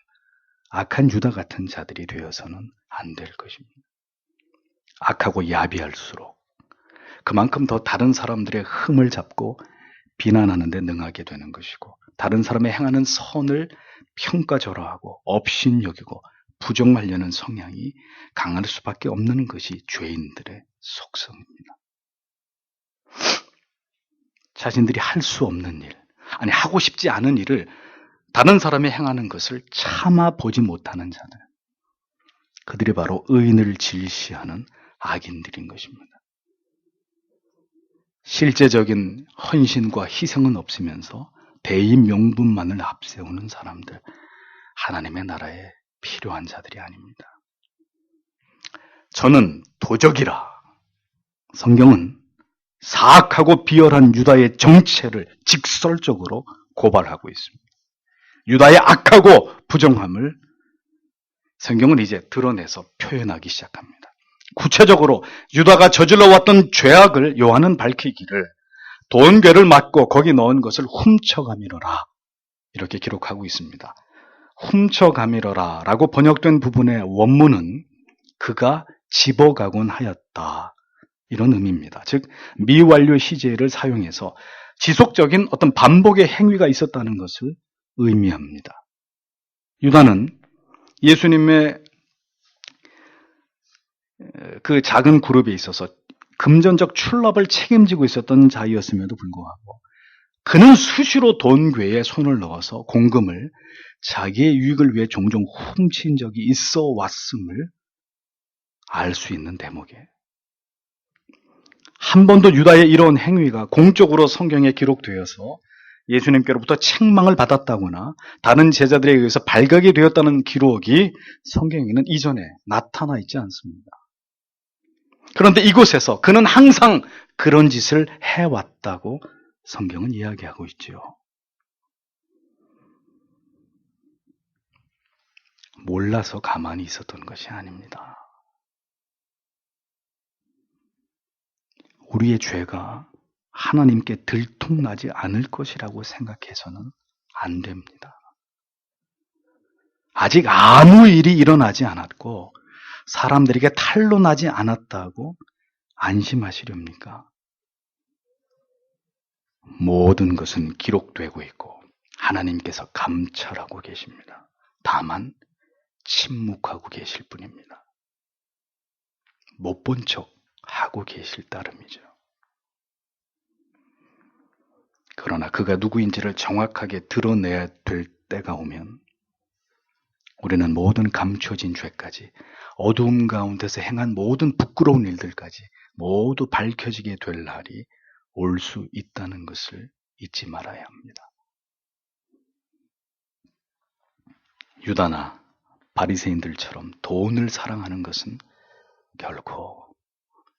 악한 유다 같은 자들이 되어서는 안 될 것입니다. 악하고 야비할수록 그만큼 더 다른 사람들의 흠을 잡고 비난하는 데 능하게 되는 것이고, 다른 사람의 행하는 선을 평가절하하고 업신여기고 부정하려는 성향이 강할 수밖에 없는 것이 죄인들의 속성입니다. 자신들이 할 수 없는 일, 아니 하고 싶지 않은 일을 다른 사람이 행하는 것을 참아 보지 못하는 자들, 그들이 바로 의인을 질시하는 악인들인 것입니다. 실제적인 헌신과 희생은 없으면서 대의 명분만을 앞세우는 사람들, 하나님의 나라에 필요한 자들이 아닙니다. 저는 도적이라, 성경은 사악하고 비열한 유다의 정체를 직설적으로 고발하고 있습니다. 유다의 악하고 부정함을 성경은 이제 드러내서 표현하기 시작합니다. 구체적으로 유다가 저질러 왔던 죄악을 요한은 밝히기를 돈괴를 맞고 거기 넣은 것을 훔쳐가미러라, 이렇게 기록하고 있습니다. 훔쳐가미러라 라고 번역된 부분의 원문은 그가 집어가곤 하였다, 이런 의미입니다. 즉 미완료 시제를 사용해서 지속적인 어떤 반복의 행위가 있었다는 것을 의미합니다. 유다는 예수님의 그 작은 그룹에 있어서 금전적 출납을 책임지고 있었던 자이었음에도 불구하고 그는 수시로 돈괴에 손을 넣어서 공금을 자기의 유익을 위해 종종 훔친 적이 있어 왔음을 알 수 있는 대목이에요. 한 번도 유다의 이런 행위가 공적으로 성경에 기록되어서 예수님께로부터 책망을 받았다거나 다른 제자들에 의해서 발각이 되었다는 기록이 성경에는 이전에 나타나 있지 않습니다. 그런데 이곳에서 그는 항상 그런 짓을 해왔다고 성경은 이야기하고 있지요. 몰라서 가만히 있었던 것이 아닙니다. 우리의 죄가 하나님께 들통나지 않을 것이라고 생각해서는 안 됩니다. 아직 아무 일이 일어나지 않았고 사람들에게 탄로나지 않았다고 안심하시렵니까? 모든 것은 기록되고 있고 하나님께서 감찰하고 계십니다. 다만 침묵하고 계실 뿐입니다. 못 본 척 하고 계실 따름이죠. 그러나 그가 누구인지를 정확하게 드러내야 될 때가 오면 우리는 모든 감춰진 죄까지, 어두움 가운데서 행한 모든 부끄러운 일들까지 모두 밝혀지게 될 날이 올 수 있다는 것을 잊지 말아야 합니다. 유다나 바리새인들처럼 돈을 사랑하는 것은 결코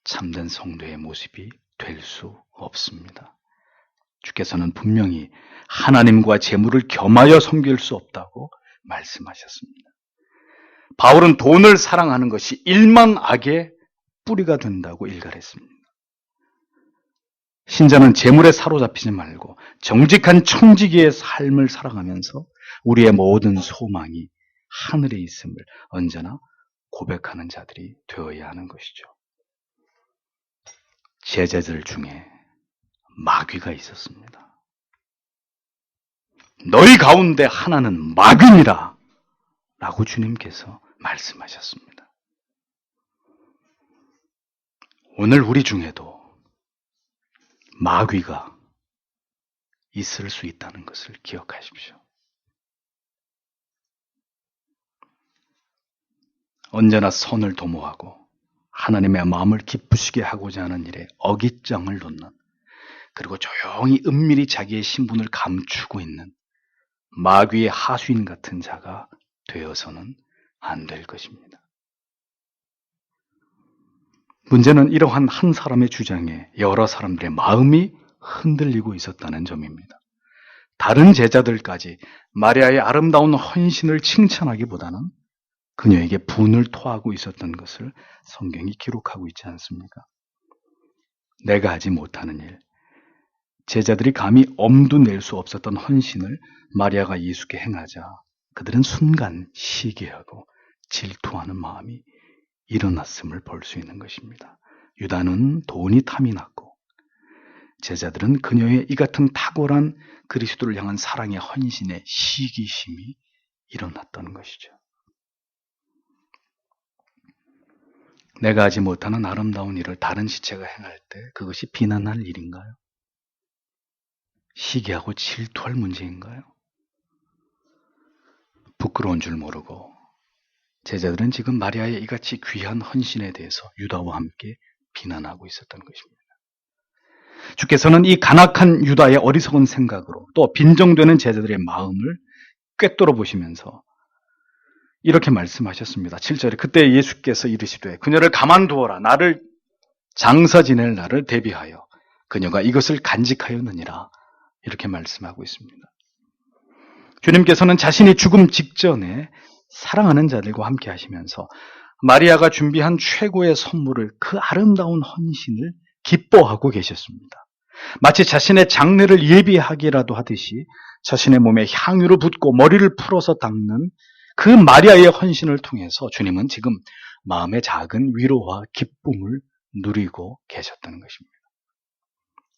참된 성도의 모습이 될 수 없습니다. 주께서는 분명히 하나님과 재물을 겸하여 섬길 수 없다고 말씀하셨습니다. 바울은 돈을 사랑하는 것이 일만 악의 뿌리가 된다고 일갈했습니다. 신자는 재물에 사로잡히지 말고 정직한 청지기의 삶을 살아가면서 우리의 모든 소망이 하늘에 있음을 언제나 고백하는 자들이 되어야 하는 것이죠. 제자들 중에 마귀가 있었습니다. 너희 가운데 하나는 마귀니라 라고 주님께서 말씀하셨습니다. 오늘 우리 중에도 마귀가 있을 수 있다는 것을 기억하십시오. 언제나 선을 도모하고 하나님의 마음을 기쁘시게 하고자 하는 일에 어깃장을 놓는, 그리고 조용히 은밀히 자기의 신분을 감추고 있는 마귀의 하수인 같은 자가 되어서는 안 될 것입니다. 문제는 이러한 한 사람의 주장에 여러 사람들의 마음이 흔들리고 있었다는 점입니다. 다른 제자들까지 마리아의 아름다운 헌신을 칭찬하기보다는 그녀에게 분을 토하고 있었던 것을 성경이 기록하고 있지 않습니까? 내가 하지 못하는 일, 제자들이 감히 엄두 낼 수 없었던 헌신을 마리아가 예수께 행하자 그들은 순간 시기하고 질투하는 마음이 일어났음을 볼 수 있는 것입니다. 유다는 돈이 탐이 났고 제자들은 그녀의 이 같은 탁월한 그리스도를 향한 사랑의 헌신에 시기심이 일어났던 것이죠. 내가 하지 못하는 아름다운 일을 다른 지체가 행할 때 그것이 비난할 일인가요? 시기하고 질투할 문제인가요? 부끄러운 줄 모르고 제자들은 지금 마리아의 이같이 귀한 헌신에 대해서 유다와 함께 비난하고 있었던 것입니다. 주께서는 이 간악한 유다의 어리석은 생각으로 또 빈정되는 제자들의 마음을 꿰뚫어 보시면서 이렇게 말씀하셨습니다. 7절에 그때 예수께서 이르시되 그녀를 가만두어라. 나를 장사 지낼 날을 대비하여 그녀가 이것을 간직하였느니라. 이렇게 말씀하고 있습니다. 주님께서는 자신이 죽음 직전에 사랑하는 자들과 함께 하시면서 마리아가 준비한 최고의 선물을 그 아름다운 헌신을 기뻐하고 계셨습니다. 마치 자신의 장례를 예비하기라도 하듯이 자신의 몸에 향유를 붓고 머리를 풀어서 닦는 그 마리아의 헌신을 통해서 주님은 지금 마음의 작은 위로와 기쁨을 누리고 계셨다는 것입니다.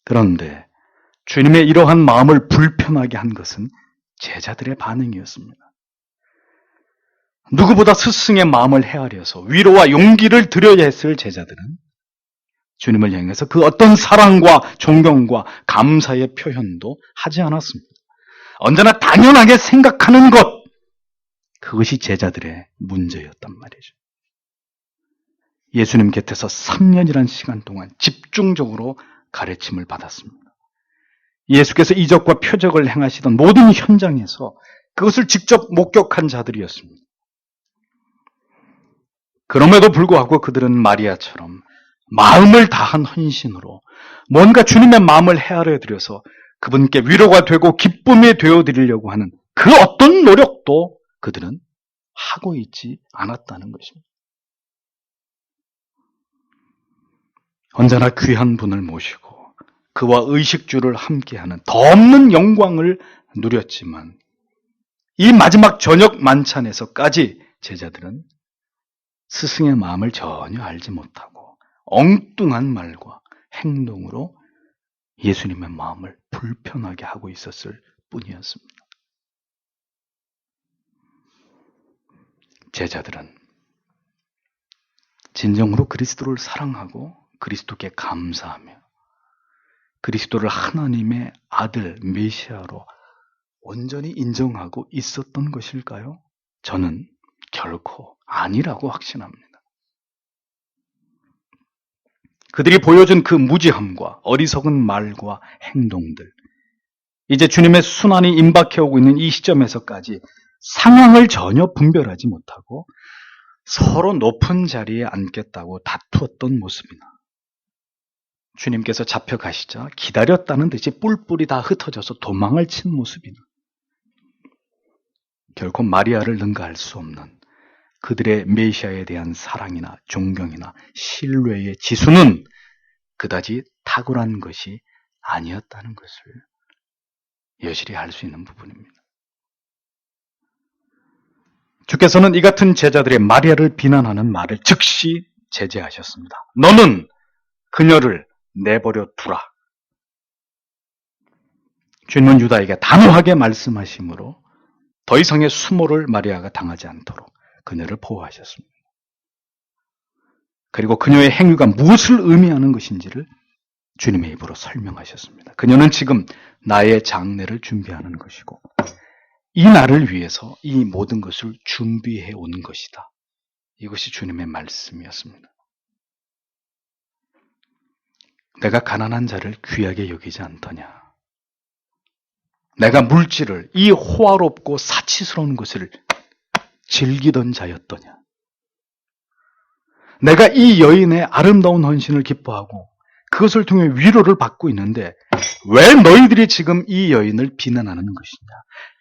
그런데 주님의 이러한 마음을 불편하게 한 것은 제자들의 반응이었습니다. 누구보다 스승의 마음을 헤아려서 위로와 용기를 드려야 했을 제자들은 주님을 향해서 그 어떤 사랑과 존경과 감사의 표현도 하지 않았습니다. 언제나 당연하게 생각하는 것, 그것이 제자들의 문제였단 말이죠. 예수님 곁에서 3년이라는 시간 동안 집중적으로 가르침을 받았습니다. 예수께서 이적과 표적을 행하시던 모든 현장에서 그것을 직접 목격한 자들이었습니다. 그럼에도 불구하고 그들은 마리아처럼 마음을 다한 헌신으로 뭔가 주님의 마음을 헤아려 드려서 그분께 위로가 되고 기쁨이 되어 드리려고 하는 그 어떤 노력도 그들은 하고 있지 않았다는 것입니다. 언제나 귀한 분을 모시고 그와 의식주를 함께하는 더 없는 영광을 누렸지만 이 마지막 저녁 만찬에서까지 제자들은 스승의 마음을 전혀 알지 못하고 엉뚱한 말과 행동으로 예수님의 마음을 불편하게 하고 있었을 뿐이었습니다. 제자들은 진정으로 그리스도를 사랑하고 그리스도께 감사하며 그리스도를 하나님의 아들 메시아로 온전히 인정하고 있었던 것일까요? 저는 결코 아니라고 확신합니다. 그들이 보여준 그 무지함과 어리석은 말과 행동들, 이제 주님의 순환이 임박해오고 있는 이 시점에서까지 상황을 전혀 분별하지 못하고 서로 높은 자리에 앉겠다고 다투었던 모습이나 주님께서 잡혀가시자 기다렸다는 듯이 뿔뿔이 다 흩어져서 도망을 친 모습이나 결코 마리아를 능가할 수 없는 그들의 메시아에 대한 사랑이나 존경이나 신뢰의 지수는 그다지 탁월한 것이 아니었다는 것을 여실히 알 수 있는 부분입니다. 주께서는 이 같은 제자들의 마리아를 비난하는 말을 즉시 제재하셨습니다. 너는 그녀를 내버려 두라. 주님은 유다에게 단호하게 말씀하심으로 더 이상의 수모를 마리아가 당하지 않도록 그녀를 보호하셨습니다. 그리고 그녀의 행위가 무엇을 의미하는 것인지를 주님의 입으로 설명하셨습니다. 그녀는 지금 나의 장례를 준비하는 것이고 이 날을 위해서 이 모든 것을 준비해 온 것이다. 이것이 주님의 말씀이었습니다. 내가 가난한 자를 귀하게 여기지 않더냐. 내가 물질을, 이 호화롭고 사치스러운 것을 즐기던 자였더냐. 내가 이 여인의 아름다운 헌신을 기뻐하고 그것을 통해 위로를 받고 있는데 왜 너희들이 지금 이 여인을 비난하는 것이냐.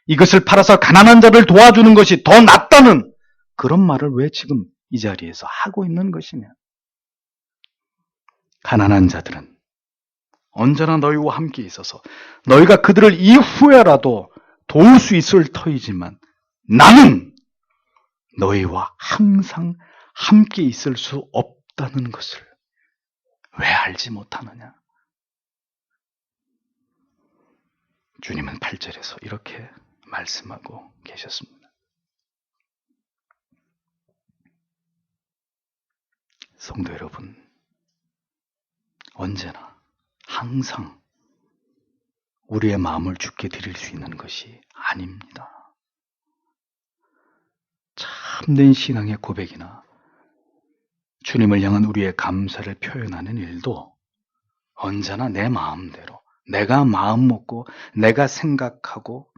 이것을 팔아서 가난한 자를 도와주는 것이 더 낫다는 그런 말을 왜 지금 이 자리에서 하고 있는 것이냐. 가난한 자들은 언제나 너희와 함께 있어서 너희가 그들을 이후에라도 도울 수 있을 터이지만 나는 너희와 항상 함께 있을 수 없다는 것을 왜 알지 못하느냐? 주님은 8절에서 이렇게 말씀하고 계셨습니다. 성도 여러분, 언제나 항상 우리의 마음을 주께 드릴 수 있는 것이 아닙니다. 참된 신앙의 고백이나 주님을 향한 우리의 감사를 표현하는 일도 언제나 내 마음대로, 내가 마음 먹고, 내가 생각하고,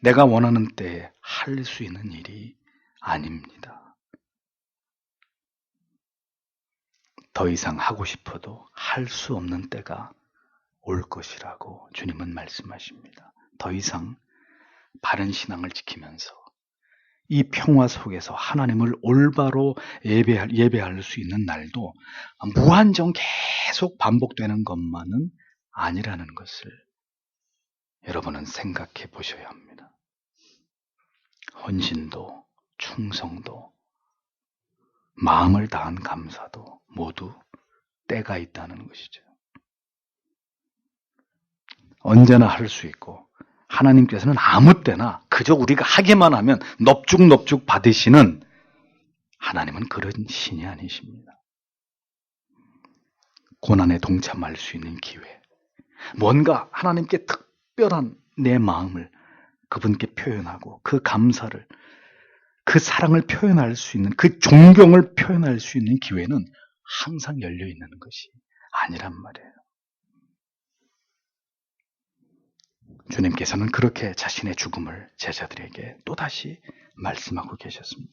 내가 원하는 때에 할 수 있는 일이 아닙니다. 더 이상 하고 싶어도 할 수 없는 때가 올 것이라고 주님은 말씀하십니다. 더 이상 바른 신앙을 지키면서 이 평화 속에서 하나님을 올바로 예배할 수 있는 날도 무한정 계속 반복되는 것만은 아니라는 것을 여러분은 생각해 보셔야 합니다. 헌신도, 충성도, 마음을 다한 감사도 모두 때가 있다는 것이죠. 언제나 할 수 있고 하나님께서는 아무 때나 그저 우리가 하기만 하면 넙죽넙죽 받으시는 하나님은 그런 신이 아니십니다. 고난에 동참할 수 있는 기회, 뭔가 하나님께 특별한 내 마음을 그분께 표현하고 그 감사를, 그 사랑을 표현할 수 있는, 그 존경을 표현할 수 있는 기회는 항상 열려 있는 것이 아니란 말이에요. 주님께서는 그렇게 자신의 죽음을 제자들에게 또다시 말씀하고 계셨습니다.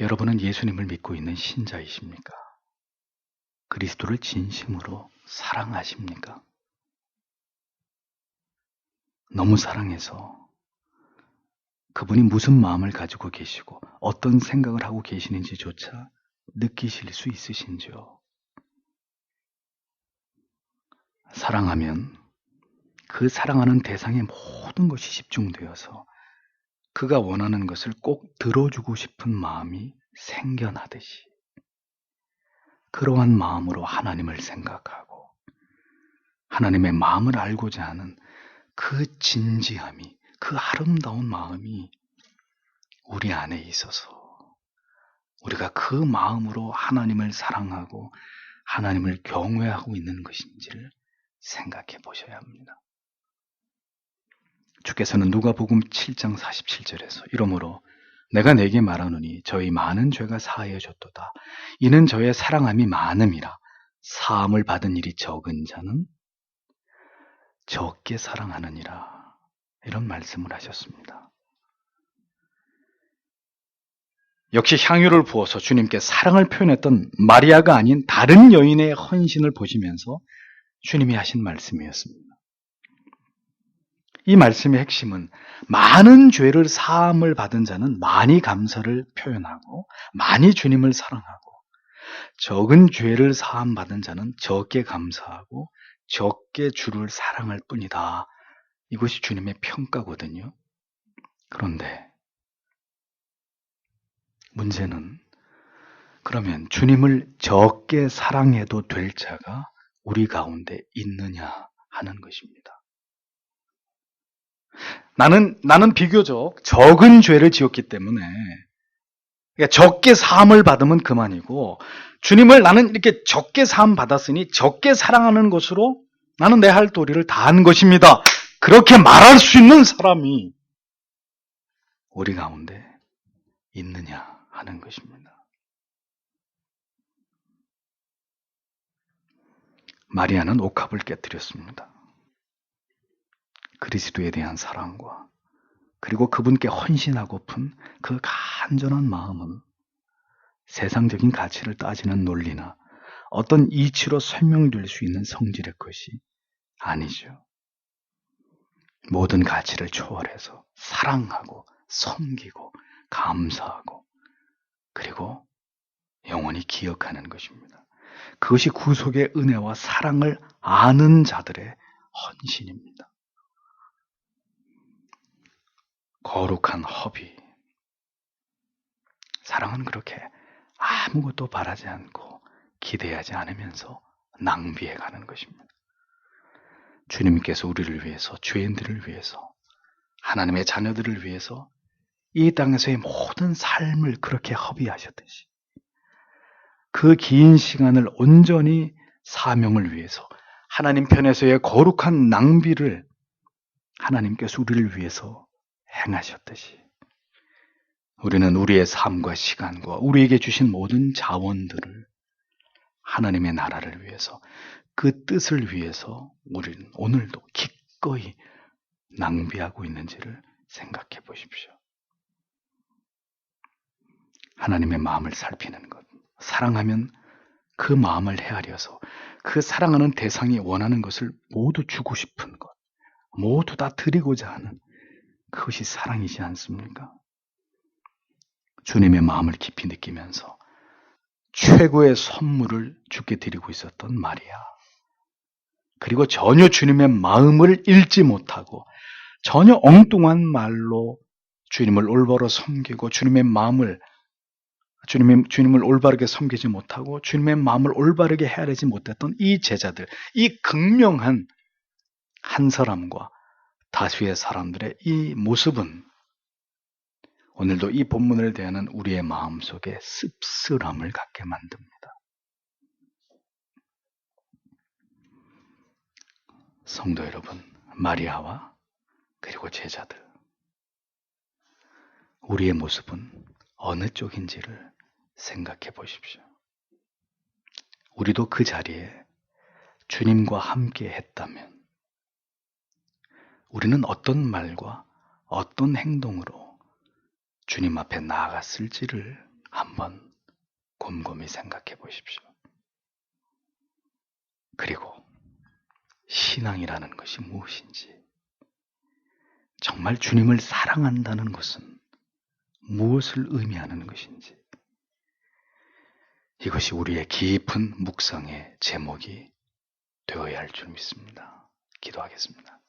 여러분은 예수님을 믿고 있는 신자이십니까? 그리스도를 진심으로 사랑하십니까? 너무 사랑해서 그분이 무슨 마음을 가지고 계시고 어떤 생각을 하고 계시는지조차 느끼실 수 있으신지요? 사랑하면 그 사랑하는 대상의 모든 것이 집중되어서 그가 원하는 것을 꼭 들어주고 싶은 마음이 생겨나듯이 그러한 마음으로 하나님을 생각하고 하나님의 마음을 알고자 하는 그 진지함이, 그 아름다운 마음이 우리 안에 있어서 우리가 그 마음으로 하나님을 사랑하고 하나님을 경외하고 있는 것인지를 생각해 보셔야 합니다. 주께서는 누가복음 7장 47절에서 이러므로 내가 내게 말하노니 저희 많은 죄가 사하여졌도다. 이는 저의 사랑함이 많음이라. 사함을 받은 일이 적은 자는 적게 사랑하느니라. 이런 말씀을 하셨습니다. 역시 향유를 부어서 주님께 사랑을 표현했던 마리아가 아닌 다른 여인의 헌신을 보시면서 주님이 하신 말씀이었습니다. 이 말씀의 핵심은 많은 죄를 사함을 받은 자는 많이 감사를 표현하고 많이 주님을 사랑하고 적은 죄를 사함 받은 자는 적게 감사하고 적게 주를 사랑할 뿐이다. 이것이 주님의 평가거든요. 그런데 문제는 그러면 주님을 적게 사랑해도 될 자가 우리 가운데 있느냐 하는 것입니다. 나는 비교적 적은 죄를 지었기 때문에 그러니까 적게 사함을 받으면 그만이고 주님을 나는 이렇게 적게 사함 받았으니 적게 사랑하는 것으로 나는 내 할 도리를 다한 것입니다. 그렇게 말할 수 있는 사람이 우리 가운데 있느냐 하는 것입니다. 마리아는 옥합을 깨뜨렸습니다. 그리스도에 대한 사랑과 그리고 그분께 헌신하고픈 그 간절한 마음은 세상적인 가치를 따지는 논리나 어떤 이치로 설명될 수 있는 성질의 것이 아니죠. 모든 가치를 초월해서 사랑하고 섬기고 감사하고 그리고 영원히 기억하는 것입니다. 그것이 구속의 은혜와 사랑을 아는 자들의 헌신입니다. 거룩한 허비. 사랑은 그렇게 아무것도 바라지 않고 기대하지 않으면서 낭비해 가는 것입니다. 주님께서 우리를 위해서, 죄인들을 위해서, 하나님의 자녀들을 위해서 이 땅에서의 모든 삶을 그렇게 허비하셨듯이 그 긴 시간을 온전히 사명을 위해서 하나님 편에서의 거룩한 낭비를 하나님께서 우리를 위해서 행하셨듯이 우리는 우리의 삶과 시간과 우리에게 주신 모든 자원들을 하나님의 나라를 위해서 그 뜻을 위해서 우리는 오늘도 기꺼이 낭비하고 있는지를 생각해 보십시오. 하나님의 마음을 살피는 것. 사랑하면 그 마음을 헤아려서 그 사랑하는 대상이 원하는 것을 모두 주고 싶은 것. 모두 다 드리고자 하는 그것이 사랑이지 않습니까? 주님의 마음을 깊이 느끼면서 최고의 선물을 주께 드리고 있었던 마리아. 그리고 전혀 주님의 마음을 읽지 못하고 전혀 엉뚱한 말로 주님을 올바로 섬기고 주님을 올바르게 섬기지 못하고 주님의 마음을 올바르게 헤아리지 못했던 이 제자들, 이 극명한 한 사람과 다수의 사람들의 이 모습은 오늘도 이 본문을 대하는 우리의 마음속에 씁쓸함을 갖게 만듭니다. 성도 여러분, 마리아와 그리고 제자들, 우리의 모습은 어느 쪽인지를 생각해 보십시오. 우리도 그 자리에 주님과 함께 했다면 우리는 어떤 말과 어떤 행동으로 주님 앞에 나아갔을지를 한번 곰곰이 생각해 보십시오. 그리고 신앙이라는 것이 무엇인지, 정말 주님을 사랑한다는 것은 무엇을 의미하는 것인지, 이것이 우리의 깊은 묵상의 제목이 되어야 할 줄 믿습니다. 기도하겠습니다.